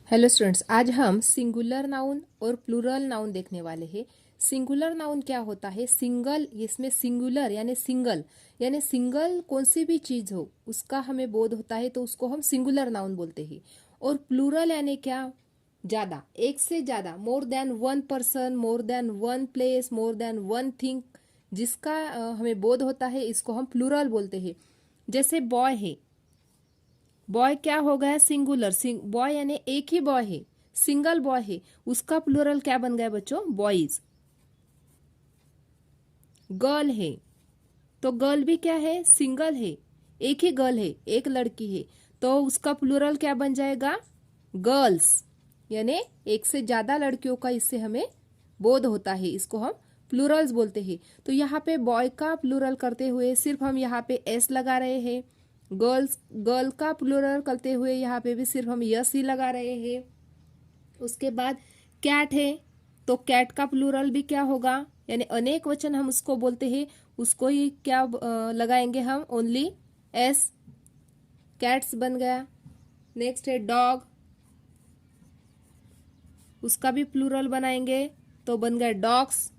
Hello students, आज हम singular noun और प्लूरल नाउन देखने वाले हैं। सिंगुलर नाउन क्या होता है? सिंगल, इसमें सिंगुलर यानी सिंगल कौन सी भी चीज हो उसका हमें बोध होता है तो उसको हम सिंगुलर नाउन बोलते हैं। और प्लूरल यानी क्या? ज्यादा, एक से ज्यादा, more than one person, more than one place, more than one thing, जिसका हमें बोध होता है इसको हम प्लूरल बोलते हैं। जैसे बॉय है, बॉय क्या हो गया? सिंगुलर। बॉय यानी एक ही बॉय है, सिंगल बॉय है, उसका प्लूरल क्या बन गया बच्चों? बॉयज। गर्ल है तो गर्ल भी क्या है? सिंगल है, एक ही गर्ल है, एक लड़की है, तो उसका प्लूरल क्या बन जाएगा? गर्ल्स। यानी एक से ज्यादा लड़कियों का इससे हमें बोध होता है, इसको हम प्लूरल्स बोलते हैं। तो यहाँ पे बॉय का प्लूरल करते हुए सिर्फ हम यहाँ पे एस लगा रहे हैं। गर्ल का प्लूरल करते हुए यहाँ पे भी सिर्फ हम यस ही लगा रहे हैं। उसके बाद कैट है तो कैट का प्लूरल भी क्या होगा? यानी अनेक वचन हम उसको बोलते हैं, उसको ही क्या लगाएंगे हम? ओनली एस, कैट्स बन गया। नेक्स्ट है डॉग, उसका भी प्लूरल बनाएंगे तो बन गया डॉग्स।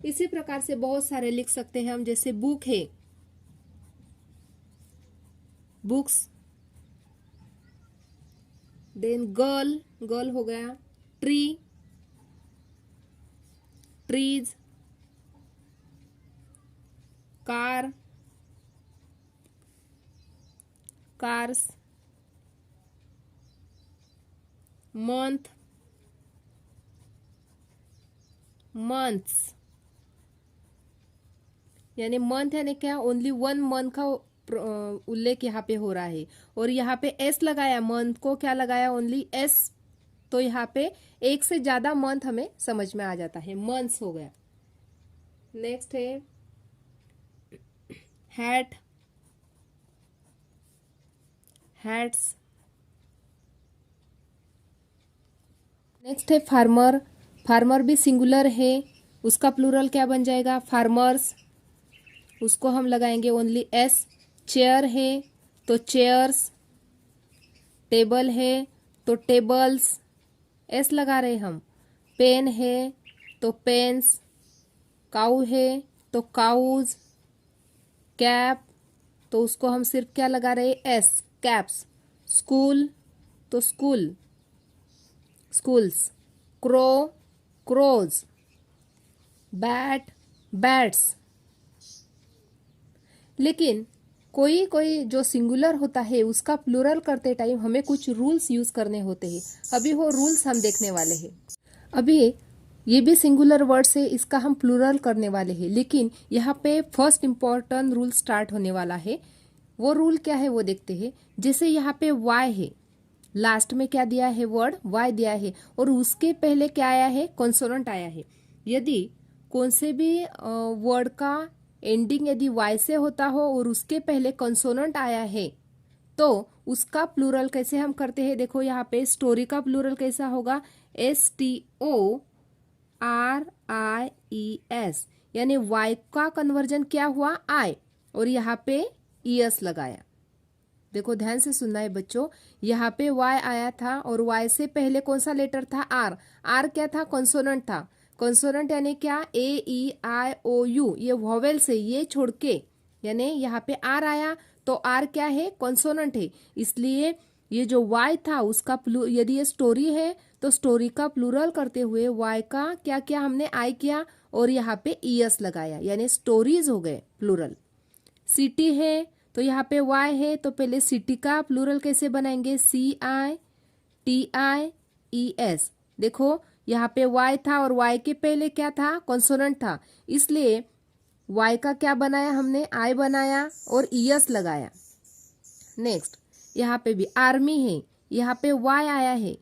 इसी प्रकार से बहुत सारे लिख सकते हैं हम। जैसे बुक है, बुक्स। देन गर्ल, गर्ल हो गया। Tree, trees. Car, cars. Month, months. यानी मंथ यानी क्या? ओनली वन मंथ का उल्लेख यहाँ पे हो रहा है, और यहाँ पे एस लगाया, मंथ को क्या लगाया? Only S. तो यहाँ पे एक से ज्यादा मंथ हमें समझ में आ जाता है, मंथ्स हो गया। नेक्स्ट है हैट, हैट्स। नेक्स्ट है फार्मर, फार्मर भी सिंगुलर है, उसका प्लूरल क्या बन जाएगा? फार्मर्स। उसको हम लगाएंगे ओनली एस। चेयर है तो चेयर्स, टेबल है तो टेबल्स, एस लगा रहे हम। पेन है तो पेन्स, काऊ है तो काउज, कैप तो उसको हम सिर्फ क्या लगा रहे? S, caps. स्कूल तो school, schools. Crow, crows. Bat, bats. लेकिन कोई कोई जो सिंगुलर होता है उसका प्लूरल करते टाइम हमें कुछ रूल्स यूज करने होते हैं। अभी वो रूल्स हम देखने वाले हैं। अभी ये भी सिंगुलर वर्ड से इसका हम प्लूरल करने वाले हैं, लेकिन यहाँ पे फर्स्ट इंपॉर्टेंट रूल स्टार्ट होने वाला है। वो रूल क्या है वो देखते हैं। जैसे यहाँ पे वाई है, लास्ट में क्या दिया है? वर्ड वाई दिया है, और उसके पहले क्या आया है? कॉन्सोनेंट आया है। यदि कौन से भी वर्ड का एंडिंग यदि वाई से होता हो और उसके पहले कॉन्सोनेंट आया है तो उसका प्लूरल कैसे हम करते हैं? देखो यहाँ पे स्टोरी का प्लूरल कैसा होगा? STORIES। यानी वाई का कन्वर्जन क्या हुआ? आई, और यहाँ पे ईएस लगाया। देखो ध्यान से सुनना है बच्चों, यहाँ पे वाई आया था और वाई से पहले कौन सा लेटर था? आर। आर क्या था? कॉन्सोनेंट था। कॉन्सोनेंट यानी क्या? AEIOU, ये वॉवेल से, ये छोड़ के, यानी यहाँ पे आर आया तो आर क्या है? कॉन्सोनेंट है। इसलिए ये जो वाई था उसका यदि ये स्टोरी है तो स्टोरी का प्लूरल करते हुए वाई का क्या किया हमने? आई किया, और यहाँ पे ईएस लगाया, यानी स्टोरीज हो गए प्लूरल। सिटी है तो यहाँ पे वाई है तो पहले सिटी का प्लूरल कैसे बनाएंगे? CITIES। देखो यहाँ पे वाई था और वाई के पहले क्या था? कॉन्सोनेंट था, इसलिए वाई का क्या बनाया हमने? आई बनाया और ईएस लगाया। नेक्स्ट यहाँ पे भी आर्मी है, यहाँ पे वाई आया है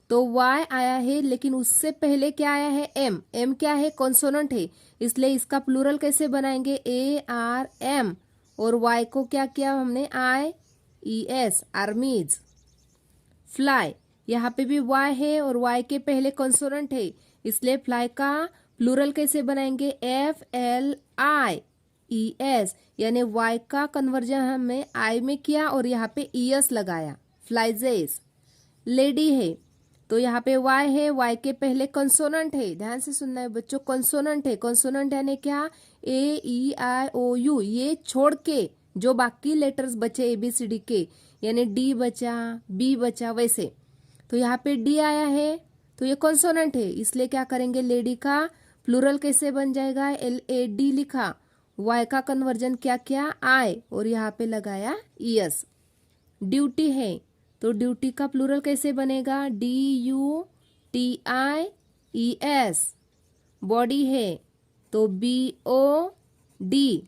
तो वाई आया है, लेकिन उससे पहले क्या आया है? एम। एम क्या है? कॉन्सोनेंट है, इसलिए इसका प्लूरल कैसे बनाएंगे? ARM, और वाई को क्या किया हमने? IES, आर्मीज। फ्लाई, यहाँ पे भी वाई है और वाई के पहले कॉन्सोनेंट है, इसलिए फ्लाई का प्लूरल कैसे बनाएंगे? FLIES, यानी वाई का कन्वर्जन हमने आई में किया और यहाँ पे ईएस लगाया। फ्लाइजेस। लेडी है तो यहाँ पे y है, y के पहले कंसोनेंट है, ध्यान से सुनना है बच्चों, कंसोनेंट है। कंसोनेंट यानी क्या? A E I O U, ये छोड़ के जो बाकी लेटर्स बचे ABCD के, यानी D बचा, B बचा, वैसे। तो यहाँ पे D आया है तो ये कंसोनेंट है, इसलिए क्या करेंगे, लेडी का प्लूरल कैसे बन जाएगा? LAD लिखा, y का कन्वर्जन क्या किया? I, और यहाँ पे लगाया ES। ड्यूटी है तो ड्यूटी का प्लूरल कैसे बनेगा? DUTIES। बॉडी है तो BOD,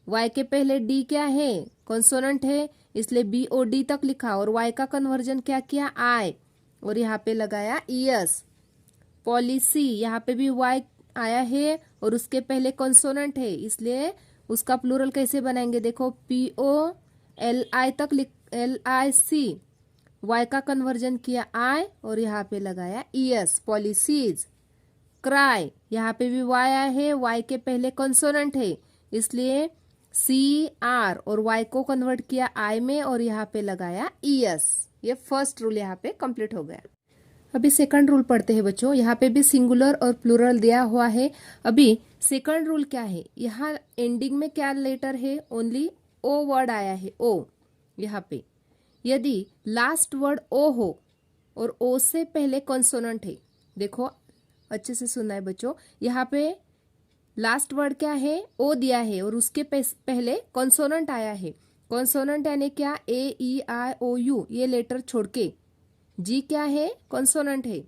y के पहले D क्या है? कंसोनेंट है, इसलिए BOD तक लिखा, और y का कन्वर्जन क्या किया? I, और यहाँ पे लगाया ES। पॉलिसी, यहाँ पे भी y आया है और उसके पहले कंसोनेंट है, इसलिए उसका प्लूरल कैसे बनाएंगे? देखो, POLI तक LIC, y का कन्वर्जन किया I, और यहाँ पे लगाया ES, पॉलिसीज। क्राई, यहाँ पे भी y आया है, y के पहले कंसोनेंट है, इसलिए CR, और y को कन्वर्ट किया I में, और यहाँ पे लगाया ES। ये फर्स्ट रूल यहाँ पे कंप्लीट हो गया। अभी सेकंड रूल पढ़ते हैं बच्चों। यहाँ पे भी सिंगुलर और प्लूरल दिया हुआ है। अभी सेकंड रूल क्या है? यहाँ एंडिंग में क्या लेटर है? ओनली O वर्ड आया है, O। यहाँ पे यदि लास्ट वर्ड O हो और O से पहले कॉन्सोनेंट है, देखो अच्छे से सुनना है बच्चों, यहाँ पे लास्ट वर्ड क्या है? O दिया है और उसके पहले कॉन्सोनेंट आया है। कॉन्सोनेंट यानी क्या? AEIOU, ये लेटर छोड़ के। G क्या है? कॉन्सोनेंट है।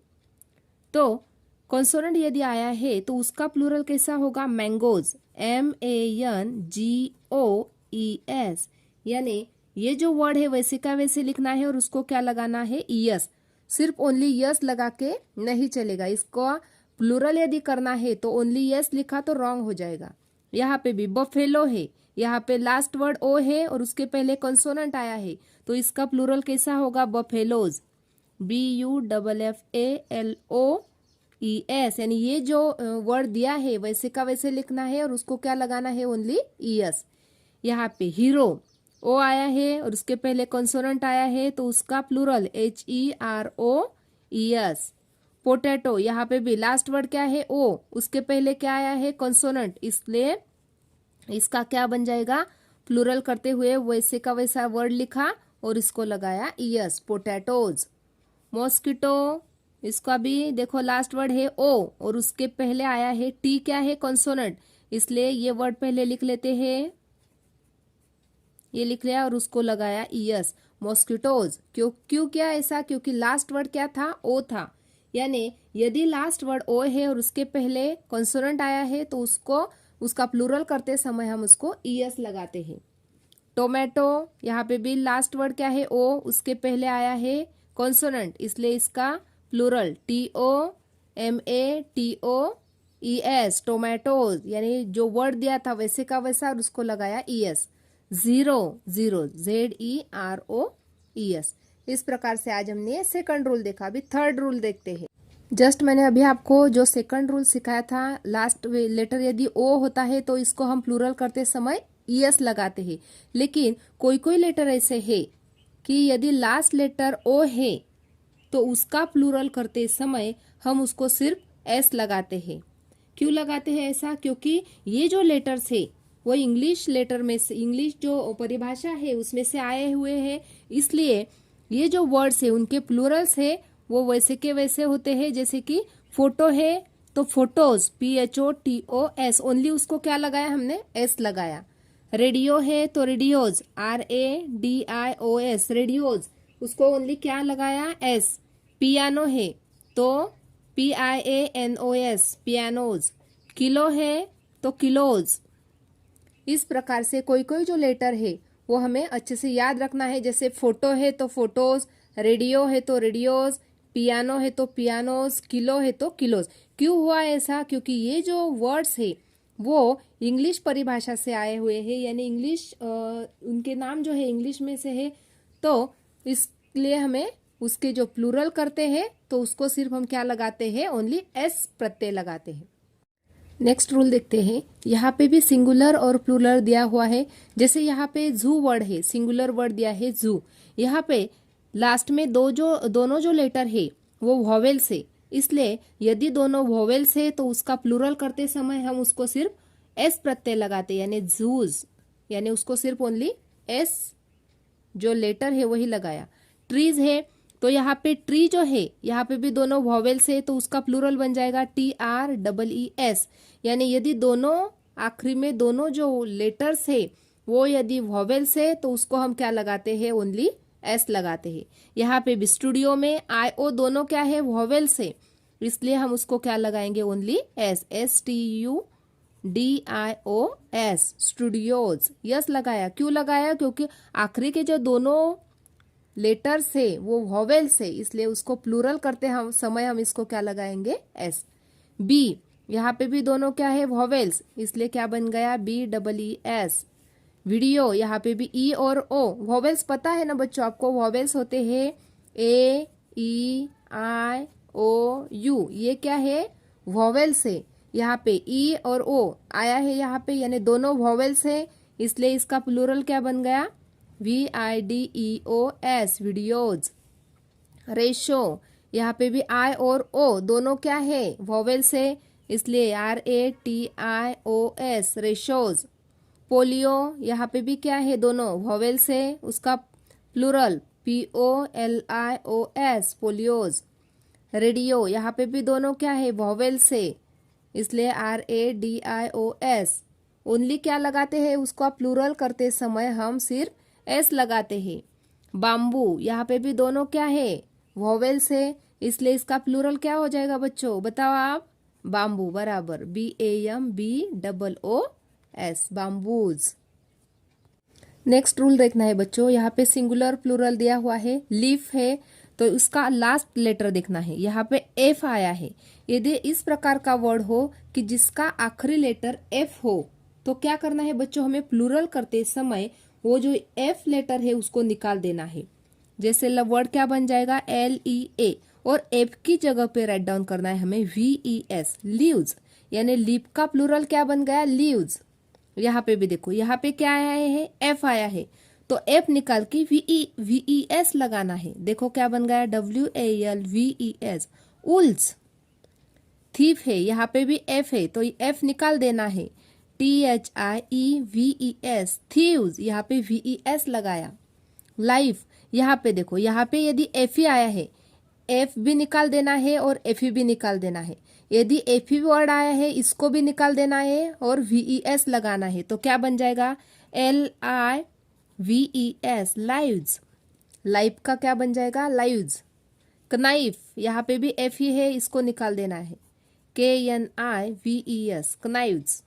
तो कॉन्सोनेंट यदि आया है तो उसका प्लूरल कैसा होगा? Mangoes, MANGOES। यानी ये जो वर्ड है वैसे का वैसे लिखना है और उसको क्या लगाना है? ES। सिर्फ ओनली यस लगा के नहीं चलेगा, इसको प्लूरल यदि करना है तो ओनली यस लिखा तो रॉन्ग हो जाएगा। यहाँ पे भी बफेलो है, यहाँ पे लास्ट वर्ड O है और उसके पहले कंसोनेंट आया है, तो इसका प्लूरल कैसा होगा? Buffaloes, BUFFALOES। यानी ये जो वर्ड दिया है वैसे का वैसे लिखना है और उसको क्या लगाना है? Only ES। यहाँ पे हीरो, O आया है और उसके पहले कंसोनेंट आया है, तो उसका प्लूरल HEROES। पोटैटो, यहाँ पे भी लास्ट वर्ड क्या है? O, उसके पहले क्या आया है? कंसोनेंट, इसलिए इसका क्या बन जाएगा? प्लूरल करते हुए वैसे का वैसा वर्ड लिखा और इसको लगाया ES, पोटैटोज। मॉस्किटो, इसका भी देखो लास्ट वर्ड है O और उसके पहले आया है T, क्या है? कंसोनेंट, इसलिए ये वर्ड पहले लिख लेते हैं, ये लिख लिया और उसको लगाया ES, मॉस्किटोज। क्यों किया ऐसा? क्योंकि लास्ट वर्ड क्या था? O था। यानी यदि लास्ट वर्ड O है और उसके पहले कंसोनेंट आया है तो उसका प्लूरल करते समय हम उसको ES लगाते हैं। टोमेटो, यहाँ पे भी लास्ट वर्ड क्या है? O, उसके पहले आया है कॉन्सोनेंट, इसलिए इसका प्लूरल TOMATOES, टोमेटोज। यानी जो वर्ड दिया था वैसे का वैसा और उसको लगाया ES। Zero, ZEROES। इस प्रकार से आज हमने सेकंड रूल देखा। अभी थर्ड रूल देखते हैं। जस्ट मैंने अभी आपको जो सेकंड रूल सिखाया था, लास्ट लेटर यदि O होता है तो इसको हम प्लूरल करते समय ES लगाते हैं, लेकिन कोई कोई लेटर ऐसे है कि यदि लास्ट लेटर O है तो उसका प्लूरल करते समय हम उसको सिर्फ S लगाते हैं। क्यों लगाते हैं ऐसा? क्योंकि ये जो लेटर्स है वो इंग्लिश लेटर में से, इंग्लिश जो परिभाषा है उसमें से आए हुए हैं, इसलिए ये जो वर्ड्स है उनके प्लूरल्स है वो वैसे के वैसे होते हैं। जैसे कि फोटो है तो फोटोज, PHOTOS, ओनली उसको क्या लगाया हमने? S लगाया। रेडियो है तो रेडियोज, RADIOS, रेडियोज, उसको ओनली क्या लगाया? S। पियानो है तो PIANOS, पियानोज। किलो है तो किलोज। इस प्रकार से कोई कोई जो लेटर है वो हमें अच्छे से याद रखना है। जैसे फोटो है तो फोटोज, रेडियो है तो रेडियोज, पियानो है तो पियानोज, किलो है तो किलोज। क्यों हुआ ऐसा? क्योंकि ये जो वर्ड्स है वो इंग्लिश परिभाषा से आए हुए हैं, यानी इंग्लिश उनके नाम जो है इंग्लिश में से है, तो इसलिए हमें उसके जो प्लूरल करते हैं तो उसको सिर्फ हम क्या लगाते हैं? ओनली S प्रत्यय लगाते हैं। नेक्स्ट रूल देखते हैं। यहाँ पे भी सिंगुलर और प्लूरल दिया हुआ है। जैसे यहाँ पे जू वर्ड है, सिंगुलर वर्ड दिया है जू। यहाँ पे लास्ट में दोनों जो लेटर है वो वॉवेल्स है, इसलिए यदि दोनों वॉवेल्स है तो उसका प्लूरल करते समय हम उसको सिर्फ एस प्रत्यय लगाते, यानी जूज, यानी उसको सिर्फ ओनली एस जो लेटर है वही लगाया। ट्रीज है तो यहाँ पे ट्री जो है यहाँ पे भी दोनों वॉवेल्स है तो उसका प्लूरल बन जाएगा TREES, यानी यदि दोनों आखिरी में दोनों जो लेटर्स है वो यदि वॉवेल्स है तो उसको हम क्या लगाते हैं, ओनली एस लगाते हैं। यहाँ पे भी स्टूडियो में IO दोनों क्या है, वॉवेल्स है, इसलिए हम उसको क्या लगाएंगे, only S, STUDIOS, studios. Yes लगाया, क्यों लगाया, क्योंकि आखिरी के जो दोनों लेटर्स है वो वॉवेल्स है, इसलिए उसको प्लूरल करते हम समय हम इसको क्या लगाएंगे, एस। बी, यहाँ पे भी दोनों क्या है, वॉवेल्स, इसलिए क्या बन गया, BEES। वीडियो, यहाँ पे भी ई और ओ वॉवेल्स, पता है ना बच्चों आपको, वॉवेल्स होते हैं AEIOU, ये क्या है, वॉवेल्स है। यहाँ पे ई और ओ आया है यहाँ पे, यानी दोनों वॉवेल्स है, इसलिए इसका प्लूरल क्या बन गया, VIDEOS, वीडियोज। रेशो, यहाँ पे भी आई और ओ दोनों क्या है, वॉवेल्स है, इसलिए RATIOS, रेशोज। पोलियो, यहाँ पे भी क्या है, दोनों वॉवेल्स है, उसका प्लूरल POLIOS, पोलियोज। रेडियो, यहाँ पे भी दोनों क्या है, वॉवेल्स है, इसलिए RADIOS। ओनली क्या लगाते हैं, उसको प्लूरल करते समय हम सिर्फ एस लगाते हैं। बाम्बू, यहाँ पे भी दोनों क्या है, वॉवेल्स है, इसलिए इसका प्लूरल क्या हो जाएगा बच्चों, बताओ आप, बाम्बू, बराबर, BAMBOOS, बाम्बूज। नेक्स्ट रूल देखना है बच्चों, यहाँ पे सिंगुलर प्लूरल दिया हुआ है, लीफ है तो उसका लास्ट लेटर देखना है, यहाँ पे एफ आया है। यदि इस प्रकार का वर्ड हो कि जिसका आखिरी लेटर एफ हो तो क्या करना है बच्चों, हमें प्लूरल करते समय वो जो एफ लेटर है उसको निकाल देना है। जैसे वर्ड क्या बन जाएगा, LEA, और एफ की जगह पे राइट डाउन करना है हमें VES, लीव्स, यानी लीप का प्लूरल क्या बन गया, लीव्स। यहाँ पे भी देखो, यहाँ पे क्या आया है, एफ आया है, तो एफ निकाल के VES लगाना है। देखो क्या बन गया, WALVES, उल्स। थीफ है, यहाँ पे भी एफ है तो एफ निकाल देना है, THIEVES, थीव्स, यहाँ पे VES लगाया। लाइफ, यहाँ पे देखो, यहाँ पे यदि एफ ही आया है, एफ भी निकाल देना है और एफ भी निकाल देना है। यदि एफ ही वर्ड आया है इसको भी निकाल देना है और VES लगाना है, तो क्या बन जाएगा, LIVES, लाइव्स। लाइफ का क्या बन जाएगा, लाइव्स। कनाइफ, यहाँ पे भी एफ ही है, इसको निकाल देना है, KNIVES, कनाइव्स।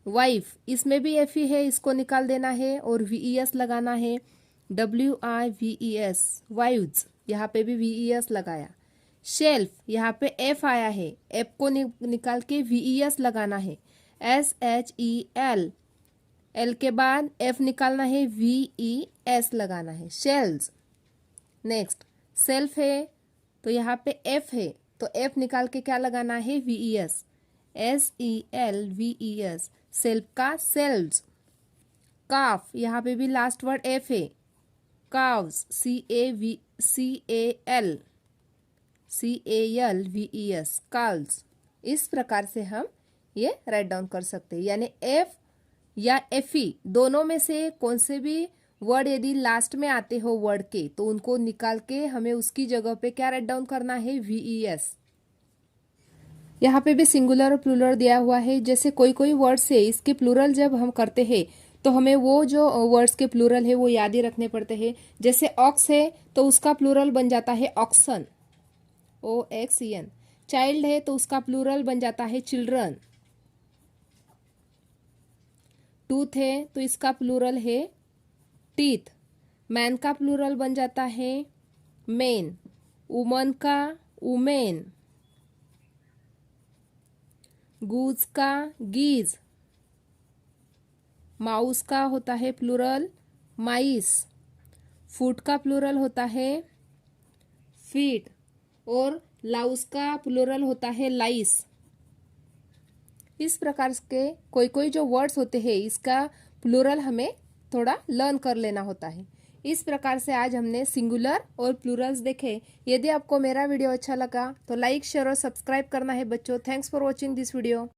वाइफ, इसमें भी एफ ही है, इसको निकाल देना है और VES लगाना है, WIVES, वाइव्स, यहाँ पे भी VES लगाया। शेल्फ, यहाँ पे एफ आया है, एफ को निकाल के VES लगाना है, SHEL, एल के बाद एफ निकालना है, VES लगाना है, शेल्स। नेक्स्ट, सेल्फ है तो यहाँ पे एफ है तो एफ निकाल के क्या लगाना है, VES, SELVES, सेल्फ का सेल्व्स। काफ, यहाँ पे भी लास्ट वर्ड एफ है, काव्स, CALVES, काल्स। इस प्रकार से हम ये राइट डाउन कर सकते हैं, यानी एफ या एफई दोनों में से कौन से भी वर्ड यदि लास्ट में आते हो वर्ड के तो उनको निकाल के हमें उसकी जगह पे क्या राइट डाउन करना है, VES। यहाँ पे भी सिंगुलर और प्लूरल दिया हुआ है। जैसे कोई कोई वर्ड्स है इसके प्लूरल जब हम करते हैं तो हमें वो जो वर्ड्स के प्लूरल है वो याद ही रखने पड़ते हैं। जैसे ऑक्स है तो उसका प्लूरल बन जाता है ऑक्सन, OXEN। चाइल्ड है तो उसका प्लूरल बन जाता है चिल्ड्रन। टूथ है तो इसका प्लूरल है टीथ। मैन का प्लूरल बन जाता है मेन। वुमन का वुमेन। गूज का गीज। माउस का होता है प्लूरल माइस। फूट का प्लूरल होता है फीट और लाउस का प्लूरल होता है लाइस। इस प्रकार के कोई कोई जो वर्ड्स होते हैं इसका प्लूरल हमें थोड़ा लर्न कर लेना होता है। इस प्रकार से आज हमने सिंगुलर और प्लूरल्स देखे। यदि आपको मेरा वीडियो अच्छा लगा तो लाइक शेयर और सब्सक्राइब करना है बच्चों। Thanks for watching this video.